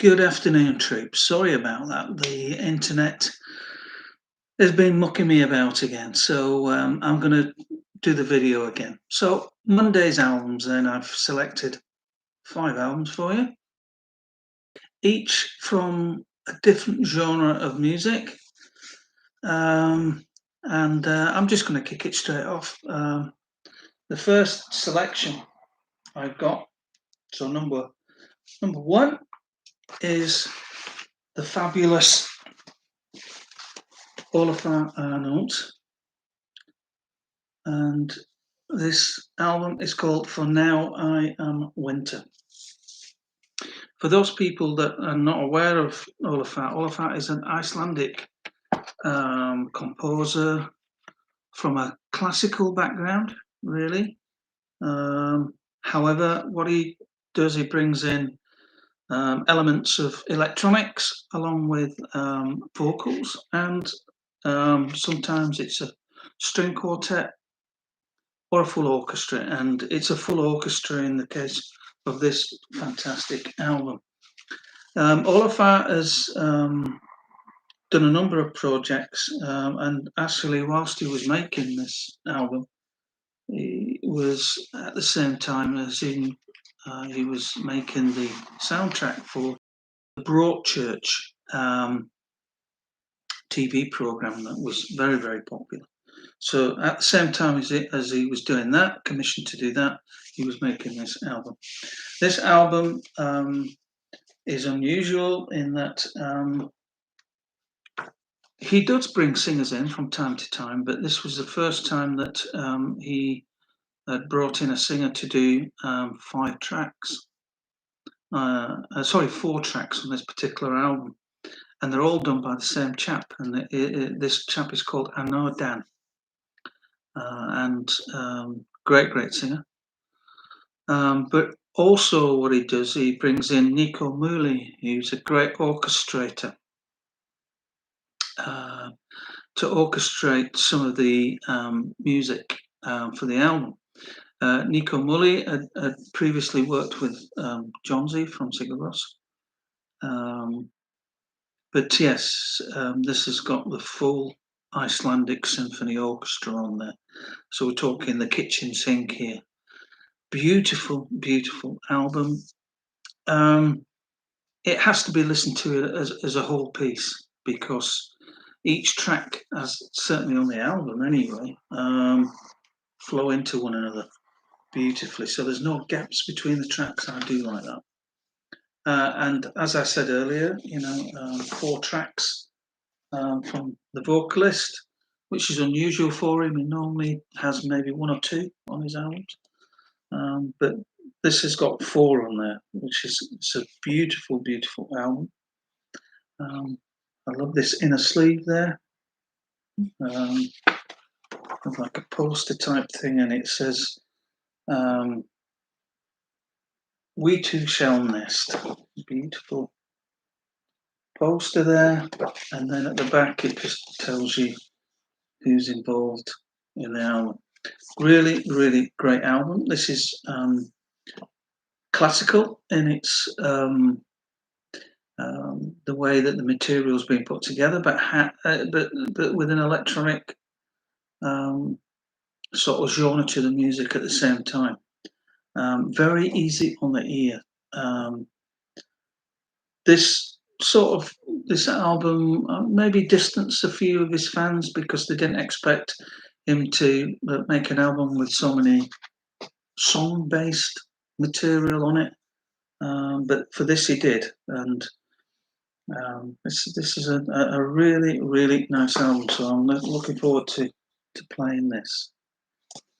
Good afternoon, troops. Sorry about that. The internet has been mucking me about again, so I'm going to do the video again. So Monday's albums, then I've selected 5 albums for you, each from a different genre of music, and I'm just going to kick it straight off. The first selection I've got, so number one is the fabulous Olafur Arnalds, and this album is called For Now I Am Winter. For those people that are not aware of Olafur is an Icelandic composer from a classical background, really. However, what he does, he brings in elements of electronics along with vocals, and sometimes it's a string quartet or a full orchestra, and it's a full orchestra in the case of this fantastic album. Olafur has done a number of projects, and actually whilst he was making this album, he was at the same time as he was making the soundtrack for the Broadchurch TV program that was very, very popular. So at the same time as he was doing that, commissioned to do that, he was making this album. This album is unusual in that he does bring singers in from time to time, but this was the first time that he had brought in a singer to do 4 tracks on this particular album. And they're all done by the same chap, and this chap is called Arnaud Dan, and great singer. But also what he does, he brings in Nico Muhly, who's a great orchestrator, to orchestrate some of the music for the album. Nico Muhly had previously worked with Jónsi from Sigur Rós. But yes, this has got the full Icelandic Symphony Orchestra on there. So we're talking the kitchen sink here. Beautiful, beautiful album. It has to be listened to as a whole piece, because each track, as certainly on the album anyway, flow into one another beautifully. So there's no gaps between the tracks. I do like that. And as I said earlier, 4 tracks from the vocalist, which is unusual for him. He normally has maybe 1 or 2 on his albums, but this has got 4 on there, which is it's a beautiful, beautiful album. I love this inner sleeve there, like a poster type thing, and it says, "We too shall nest." Beautiful poster there, and then at the back it just tells you who's involved in the album. Really, really great album. This is classical in its the way that the material's been put together, but with an electronic sort of genre to the music at the same time. Very easy on the ear. This album maybe distanced a few of his fans because they didn't expect him to make an album with so many song-based material on it. But for this he did, and this is a really, really nice album. So I'm looking forward to playing this.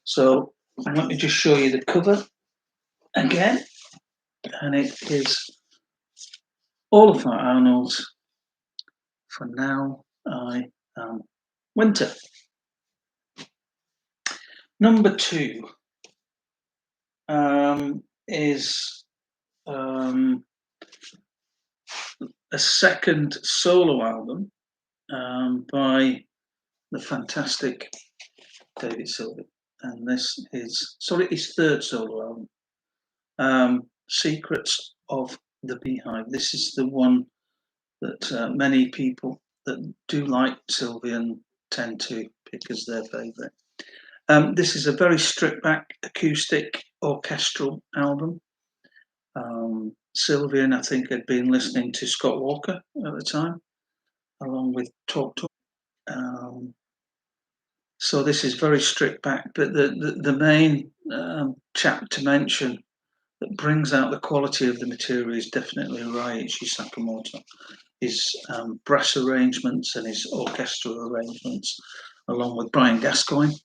So let me just show you the cover again, and it is Olafur Arnalds, For Now I Am Winter. Number 2 is a second solo album by the fantastic David Sylvian, and this is his 3rd solo album, Secrets of the Beehive. This is the one that many people that do like Sylvian tend to pick as their favourite. This is a very stripped back acoustic orchestral album. Sylvian, I think, had been listening to Scott Walker at the time, along with Talk Talk. So this is very stripped back, but the main chap to mention that brings out the quality of the material is definitely Ryuichi Sakamoto. His brass arrangements and his orchestral arrangements, along with Brian Gascoigne,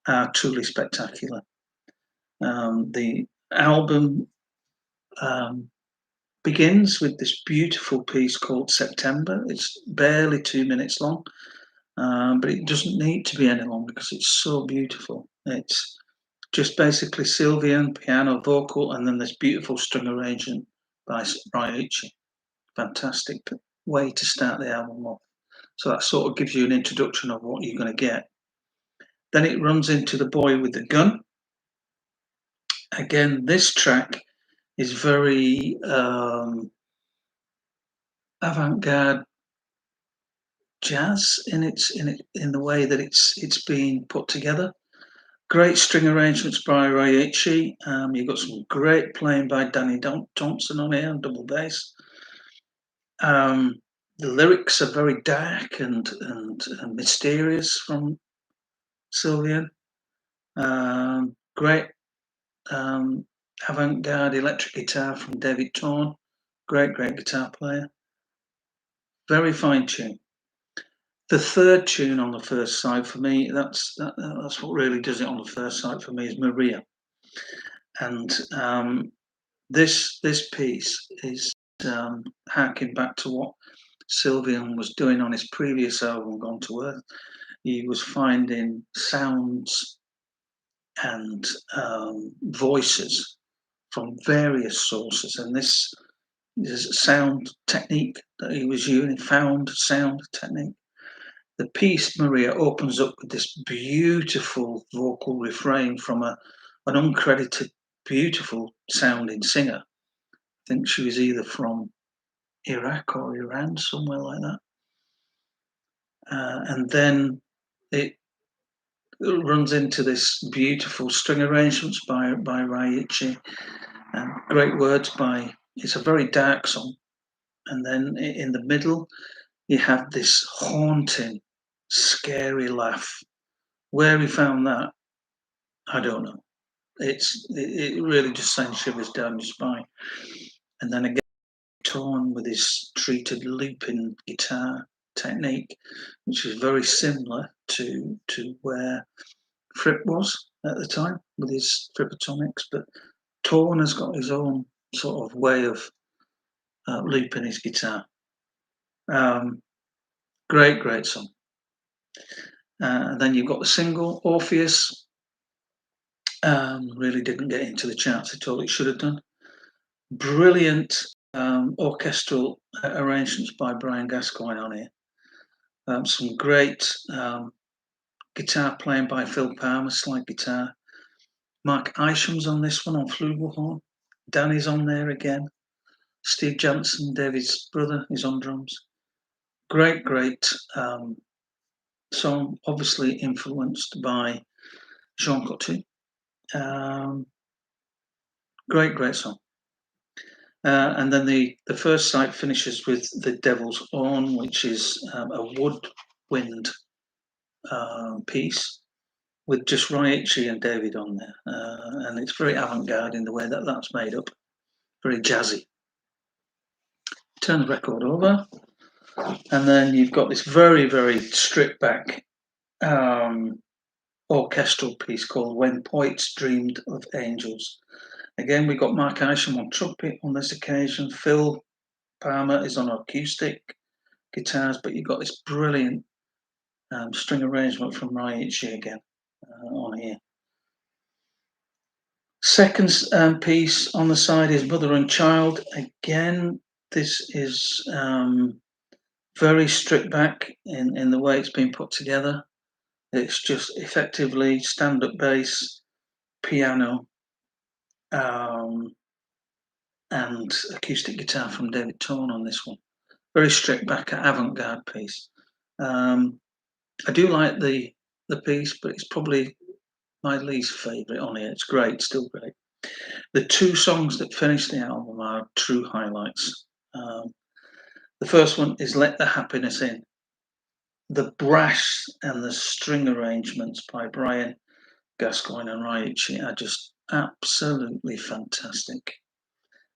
are truly spectacular. The album begins with this beautiful piece called September. It's barely 2 minutes long, but it doesn't need to be any longer because it's so beautiful. It's just basically Sylvian, piano, vocal, and then this beautiful string arrangement by Ryuichi. Fantastic way to start the album off. So that sort of gives you an introduction of what you're going to get. Then it runs into The Boy with the Gun. Again, this track is very avant-garde jazz in the way that it's being put together. Great string arrangements by Ryuichi. You've got some great playing by Danny Thompson on here on double bass. The lyrics are very dark and mysterious from Sylvian. Great avant-garde electric guitar from David Torn. Great guitar player. Very fine tune. The third tune on the first side for me, that's what really does it on the first side for me, is Maria. And this piece is harking back to what Sylvian was doing on his previous album, Gone to Earth. He was finding sounds and voices from various sources, and this is a sound technique that he was using, found sound technique. The piece Maria opens up with this beautiful vocal refrain from an uncredited, beautiful sounding singer. I think she was either from Iraq or Iran, somewhere like that. And then it runs into this beautiful string arrangements by Ryuichi, and great words by. It's a very dark song, and then in the middle you have this haunting, scary laugh. Where he found that, I don't know. It really just sends shivers down your spine. And then again, Torn with his treated looping guitar technique, which is very similar to where Fripp was at the time with his Frippatomics, but Torn has got his own sort of way of looping his guitar. Great song. And then you've got the single Orpheus. Really didn't get into the charts at all. It should have done. Brilliant orchestral arrangements by Brian Gascoigne on here. Some great guitar playing by Phil Palmer, slide guitar. Mark Isham's on this one on flugelhorn. Danny's on there again. Steve Jansen, David's brother, is on drums. Great song, obviously influenced by Jean Cocteau. Great song. And then the first side finishes with The Devil's Own, which is a woodwind piece with just Ryuichi and David on there. And it's very avant-garde in the way that that's made up. Very jazzy. Turn the record over. And then you've got this very stripped back orchestral piece called When Poets Dreamed of Angels. Again, we've got Mark Isham on trumpet on this occasion. Phil Palmer is on acoustic guitars, but you've got this brilliant string arrangement from Ryuichi again on here. Second piece on the side is Mother and Child. Again, this is very stripped back in the way it's been put together. It's just effectively stand-up bass, piano, and acoustic guitar from David Torn on this one. Very stripped back, avant-garde piece. I do like the piece, but it's probably my least favourite on here. It's great, still great. The two songs that finish the album are true highlights. The first one is Let the Happiness In. The brass and the string arrangements by Brian Gascoigne and Raichi are just absolutely fantastic.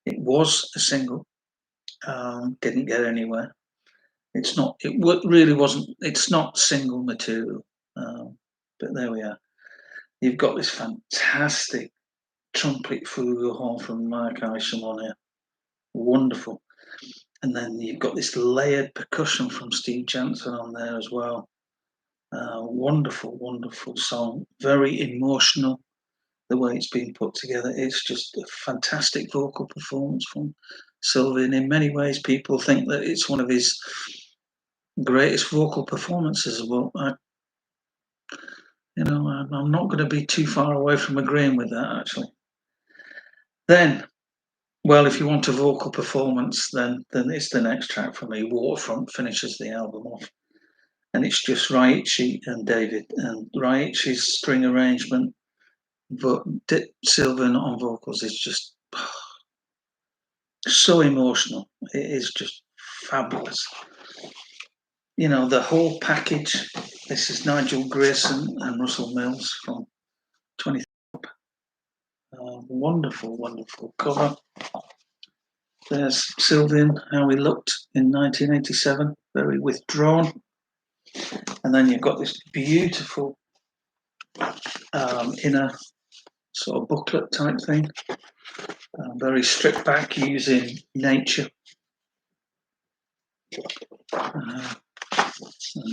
It was a single, didn't get anywhere. It's not. It really wasn't. It's not single material, but there we are. You've got this fantastic trumpet flugelhorn from Mark Isham on here, wonderful. And then you've got this layered percussion from Steve Jansen on there as well. Wonderful, wonderful song. Very emotional. The way it's been put together, it's just a fantastic vocal performance from Sylvian. In many ways, people think that it's one of his greatest vocal performances. Well, I'm not going to be too far away from agreeing with that, actually. Then, well, if you want a vocal performance, then it's the next track for me. Waterfront finishes the album off, and it's just Raichi and David, and Raichi's string arrangement, but Sylvian on vocals is just so emotional. It is just fabulous. You know, the whole package. This is Nigel Grayson and Russell Mills from 20. Wonderful, wonderful cover. There's Sylvian, how he looked in 1987, very withdrawn. And then you've got this beautiful inner sort of booklet type thing, very stripped back using nature. And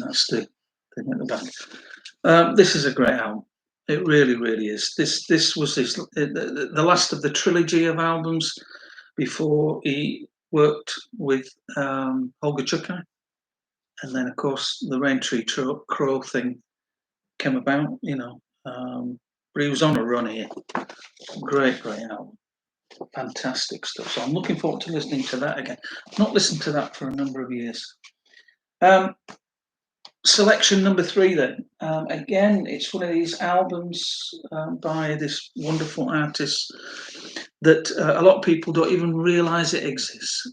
that's the thing at the back. This is a great album. It really, really is. This was the last of the trilogy of albums before he worked with Holger Chukai. And then, of course, the Raintree Crow thing came about, but he was on a run here. Great, great album. Fantastic stuff. So I'm looking forward to listening to that again. I've not listened to that for a number of years. Selection number 3 then. Again, it's one of these albums by this wonderful artist that a lot of people don't even realise it exists.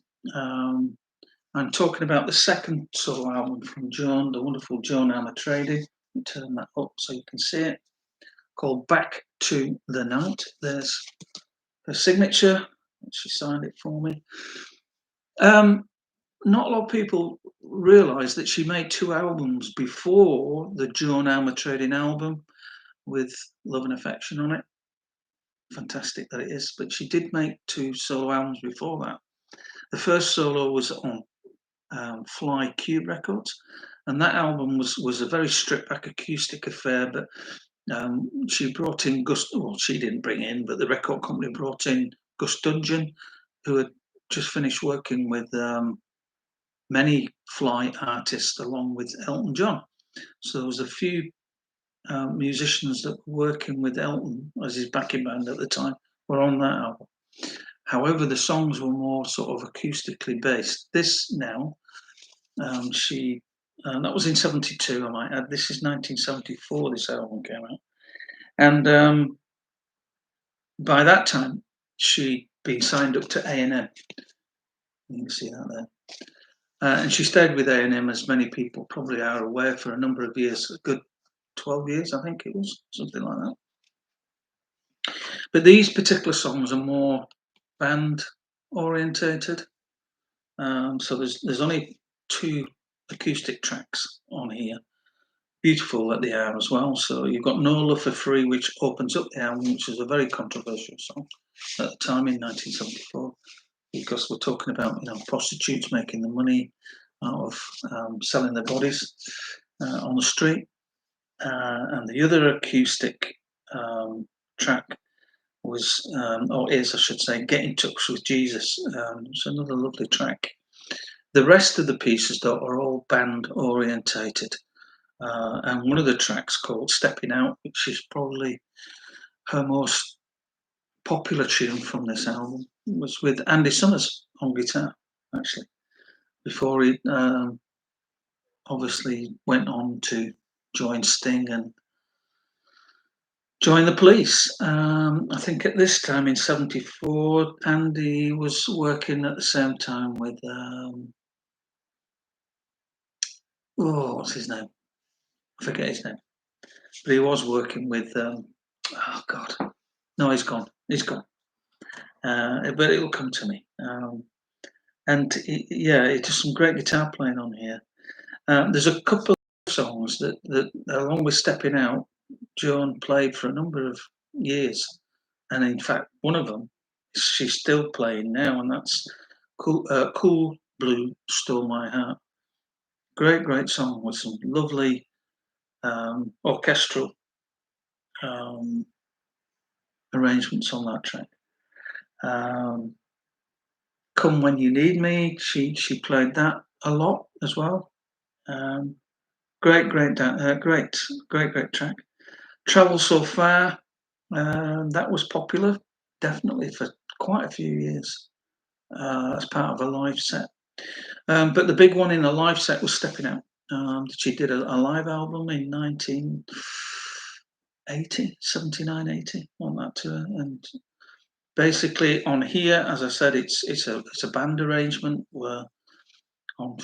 I'm talking about the second solo album from Joan, the wonderful Joan Armatrading. Turn that up so you can see it. Called Back to the Night. There's her signature. She signed it for me. Not a lot of people realise that she made 2 albums before the Joan Armatrading album with Love and Affection on it. Fantastic that it is. But she did make 2 solo albums before that. The first solo was on Fly Cube Records, and that album was a very stripped back acoustic affair, but she brought in she didn't bring in, but the record company brought in Gus Dudgeon, who had just finished working with many Fly artists along with Elton John. So there was a few musicians that were working with Elton as his backing band at the time were on that album. However, the songs were more sort of acoustically based. This now, that was in 72, I might add. This is 1974, this album came out. And by that time, she'd been signed up to A&M. You can see that there. And she stayed with A&M, as many people probably are aware, for a number of years, a good 12 years, I think it was, something like that. But these particular songs are more band orientated. So there's only 2 acoustic tracks on here. Beautiful that they are as well. So you've got No Love for Free, which opens up the album, which is a very controversial song at the time in 1974, because we're talking about prostitutes making the money out of selling their bodies on the street. And the other acoustic track was, or is, I should say, Get in Touch with Jesus. It's another lovely track. The rest of the pieces, though, are all band orientated. And one of the tracks called Stepping Out, which is probably her most popular tune from this album, was with Andy Summers on guitar, actually, before he obviously went on to join Sting and join the Police. I think at this time in '74, Andy was working at the same time with, what's his name? I forget his name. But he was working with, oh God, no, he's gone. He's gone. But it will come to me. And yeah, it does some great guitar playing on here. There's a couple of songs that along with Stepping Out, Joan played for a number of years. And in fact, one of them she's still playing now, and that's Cool Blue Stole My Heart. Great song with some lovely orchestral arrangements on that track. Come When You Need Me, she played that a lot as well. Great track. Travel So Far, that was popular, definitely for quite a few years as part of a live set. But the big one in a live set was Stepping Out. She did a live album in 1980, 79, 80 on that tour, and basically on here, as I said, it's a band arrangement where on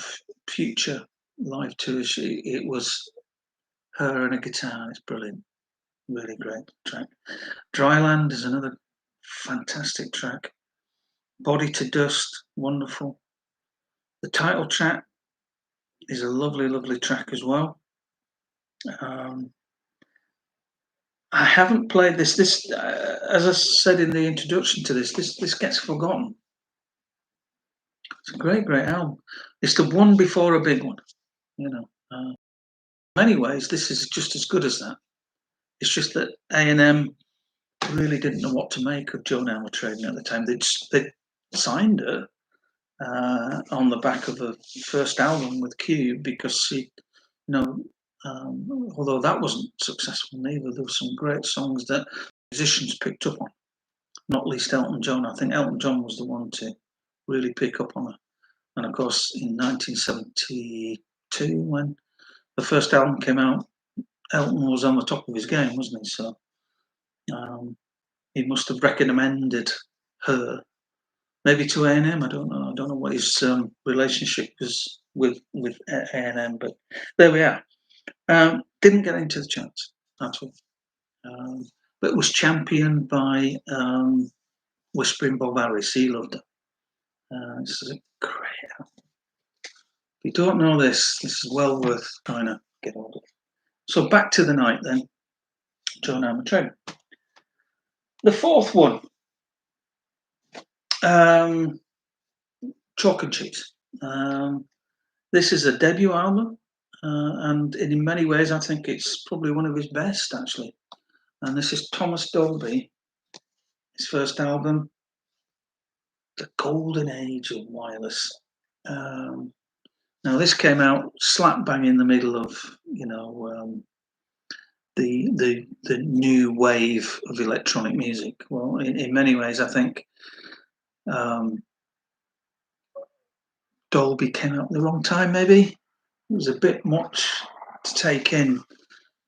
future live tours it was her and a guitar. It's brilliant, really great track. Dryland is another fantastic track. Body to Dust, wonderful. The title track is a lovely track as well. I haven't played this. As I said in the introduction to this gets forgotten. It's a great album. It's the one before a big one, you know. In many ways, this is just as good as that. It's just that A&M really didn't know what to make of Joan Armatrading at the time. They signed her on the back of the first album with Cube because she, although that wasn't successful neither, there were some great songs that musicians picked up on, not least Elton John. I think Elton John was the one to really pick up on her. And of course, in 1972, when the first album came out, Elton was on the top of his game, wasn't he? So he must have recommended her, maybe to A&M. I don't know. I don't know what his relationship was with A&M, but there we are. Didn't get into the charts at all, but was championed by Whispering Bob Harris. He loved it. This is a great album. If you don't know this is well worth trying to get hold of. So Back to the Night then, Joan Armatrading. The fourth one, Chalk and Cheese. This is a debut album, and in many ways I think it's probably one of his best, actually. And this is Thomas Dolby, his first album, The Golden Age of Wireless. Now this came out slap bang in the middle of, the new wave of electronic music. Well, in many ways, I think Dolby came out at the wrong time. Maybe it was a bit much to take in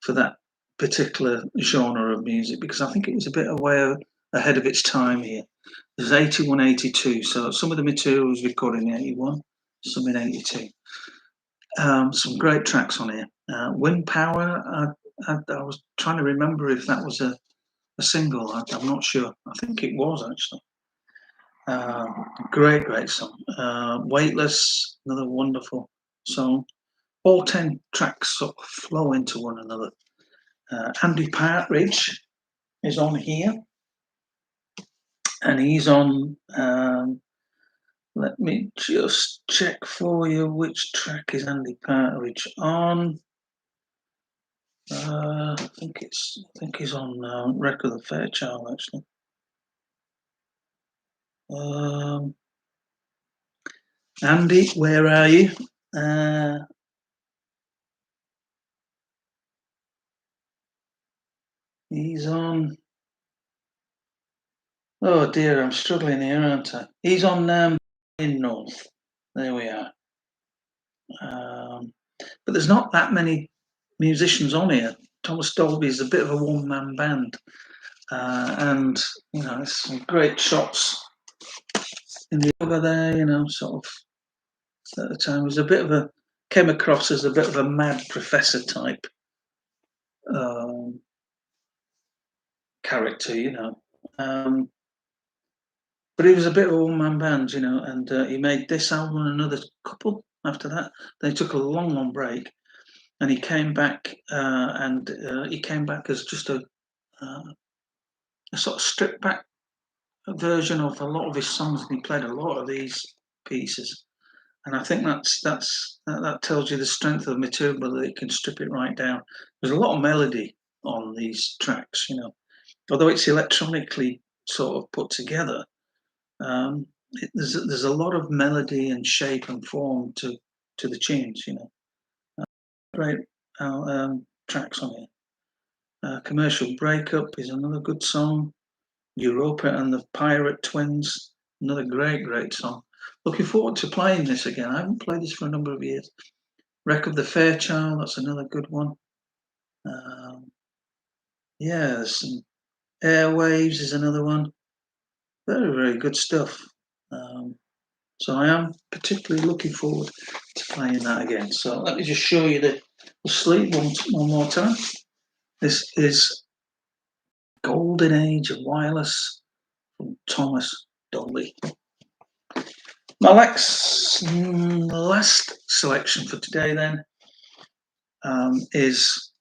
for that particular genre of music, because I think it was a bit away ahead of its time here. It was 81, 82, so some of the material was recorded in 81, some in 82. Some great tracks on here. Wind Power, I was trying to remember if that was a single. I'm not sure. I think it was, actually. Great song. Weightless, another wonderful song. All 10 tracks sort of flow into one another. Andy Partridge is on here, and he's on. Let me just check for you which track is Andy Partridge on. I think he's on Wreck of the Fairchild, actually. Andy, where are you? He's on Oh dear, I'm struggling here, aren't I? He's on in North. There we are. Um, but there's not that many musicians on here. Thomas Dolby is a bit of a one-man band, and it's some great shots in the over there. Sort of at the time was a bit of a came across as a bit of a mad professor type um, character, but he was a bit of a one-man band, and he made this album and another couple after that. They took a long, long break, and he came back as just a sort of stripped back version of a lot of his songs, and he played a lot of these pieces. And I think that tells you the strength of the material, that it can strip it right down. There's a lot of melody on these tracks, although it's electronically sort of put together. There's a lot of melody and shape and form to the tunes, Great tracks on it. Commercial Breakup is another good song. Europa and the Pirate Twins, another great, great song. Looking forward to playing this again. I haven't played this for a number of years. Wreck of the Fairchild, that's another good one. Yeah, some Airwaves is another one. Very, very good stuff. So I am particularly looking forward to playing that again. So let me just show you the sleeve one more time. This is Golden Age of Wireless from Thomas Dolby. My last selection for today then is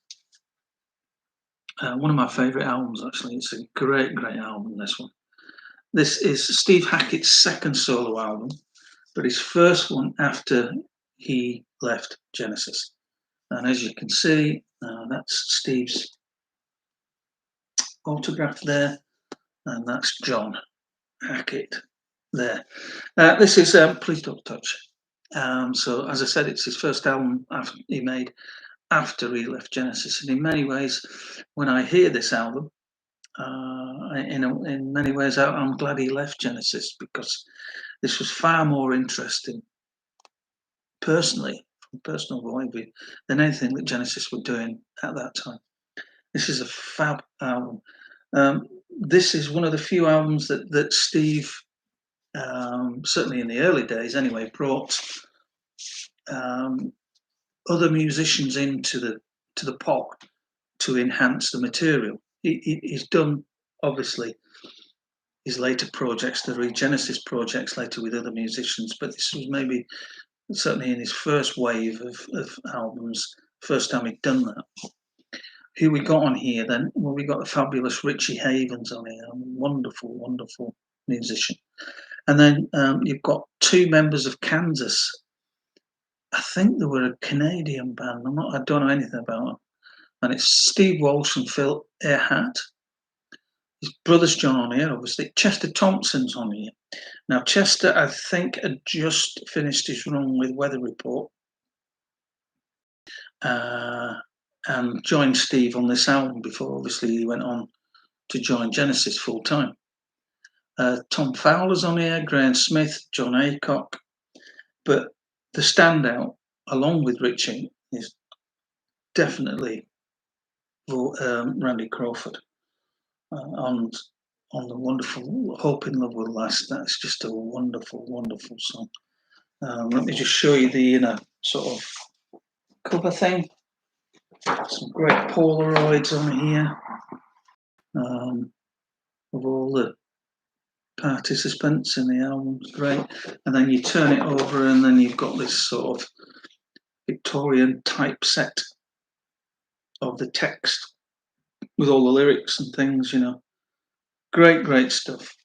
one of my favourite albums, actually. It's a great, great album, this one. This is Steve Hackett's second solo album, but his first one after he left Genesis. And as you can see, that's Steve's autograph there, and that's John Hackett there. This is Please Don't Touch. So as I said, it's his first album he made after he left Genesis, and in many ways, when I hear this album, in many ways, I'm glad he left Genesis, because this was far more interesting, personally, from a personal point of view, than anything that Genesis were doing at that time. This is a fab album. This is one of the few albums that Steve, certainly in the early days anyway, brought other musicians into the pot to enhance the material. He's done, obviously, his later projects, the Regenesis projects later with other musicians, but this was maybe certainly in his first wave of albums, first time he'd done that. Who we got on here then? Well, we got the fabulous Richie Havens on here, a wonderful, wonderful musician. And then you've got two members of Kansas. I think they were a Canadian band. I don't know anything about them. And it's Steve Walsh and Phil Earhart. His brother's John on here, obviously. Chester Thompson's on here. Now, Chester, I think, had just finished his run with Weather Report and joined Steve on this album before, obviously, he went on to join Genesis full time. Tom Fowler's on here, Graham Smith, John Aycock. But the standout, along with Richie, is definitely Randy Crawford on the wonderful Hope in Love Will Last. That's just a wonderful, wonderful song. Let me just show you the sort of cover thing. Some great Polaroids on here of all the participants in the album. Great. And then you turn it over, and then you've got this sort of Victorian typeset of the text with all the lyrics and things, Great, great stuff.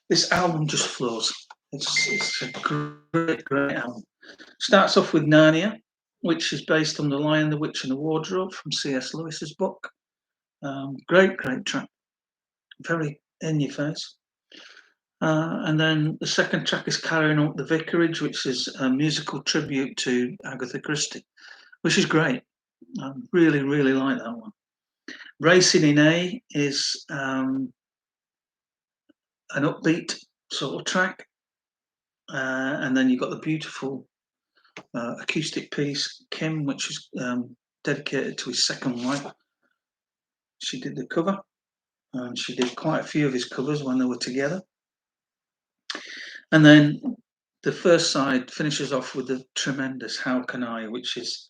This album just flows. It's a great, great album. Starts off with Narnia, which is based on The Lion, the Witch and the Wardrobe from C.S. Lewis's book. Great, great track. Very in your face. And then the second track is Carrying Out the Vicarage, which is a musical tribute to Agatha Christie, which is great. I really, really like that one. Racing in A is an upbeat sort of track, and then you've got the beautiful acoustic piece, Kim, which is dedicated to his second wife. She did the cover, and she did quite a few of his covers when they were together. And then the first side finishes off with the tremendous How Can I, which is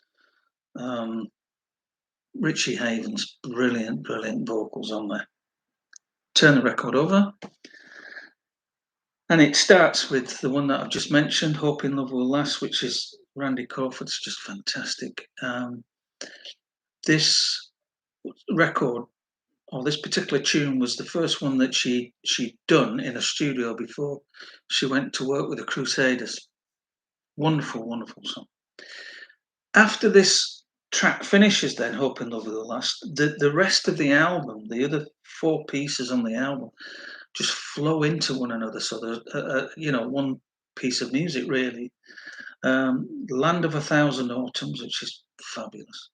Richie Havens' brilliant vocals on there. Turn the record over. And it starts with the one that I've just mentioned, Hoping Love Will Last, which is Randy Crawford's just fantastic. This record, or this particular tune, was the first one that she'd done in a studio before she went to work with the Crusaders. Wonderful song. After this track finishes, then Hoping Love Will Last, the rest of the album, the other 4 pieces on the album, just flow into one another. So there's one piece of music really. Land of a Thousand Autumns, which is fabulous,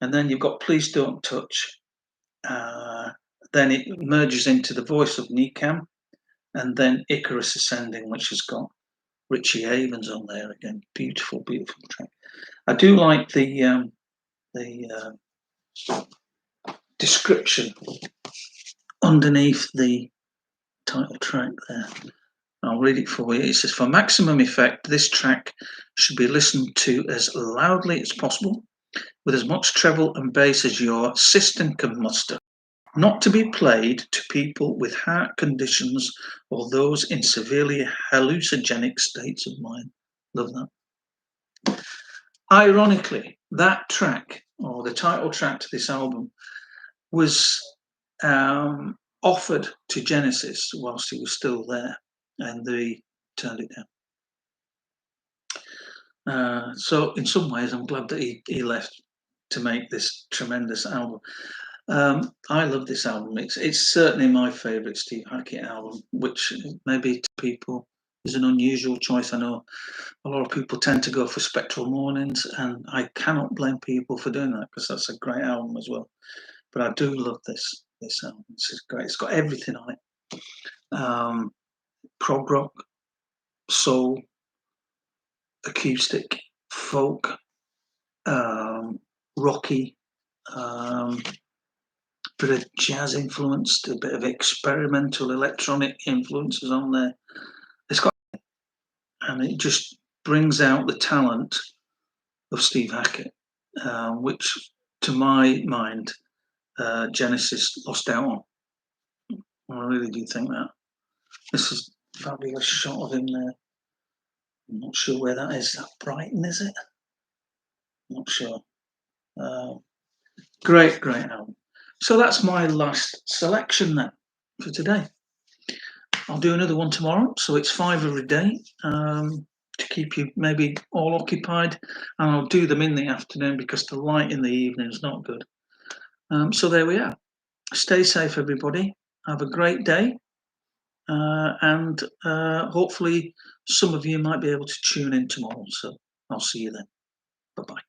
and then you've got Please Don't Touch. Then it merges into The Voice of Nikam, and then Icarus Ascending, which has got Richie Havens on there again. Beautiful track. I do like the description underneath the title track there. I'll read it for you. It says, for maximum effect, this track should be listened to as loudly as possible, with as much treble and bass as your system can muster. Not to be played to people with heart conditions or those in severely hallucinogenic states of mind. Love that. Ironically, that track, or the title track to this album, was offered to Genesis whilst he was still there, and they turned it down. So in some ways, I'm glad that he left to make this tremendous album. I love this album. It's certainly my favourite Steve Hackett album, which maybe to people is an unusual choice. I know a lot of people tend to go for Spectral Mornings, and I cannot blame people for doing that, because that's a great album as well. But I do love this album. It's great. It's got everything on it. Prog rock, soul, acoustic, folk, rocky, bit of jazz influenced, a bit of experimental electronic influences on there. It's got, and it just brings out the talent of Steve Hackett, which, to my mind, Genesis lost out on. I really do think that. This is a fabulous shot of him there. I'm not sure where that is. Is that Brighton, is it? Not sure. Great album. So that's my last selection then for today. I'll do another one tomorrow, so it's 5 every day to keep you maybe all occupied, and I'll do them in the afternoon because the light in the evening is not good. So there we are. Stay safe, everybody. Have a great day, and hopefully some of you might be able to tune in tomorrow. So I'll see you then. Bye-bye.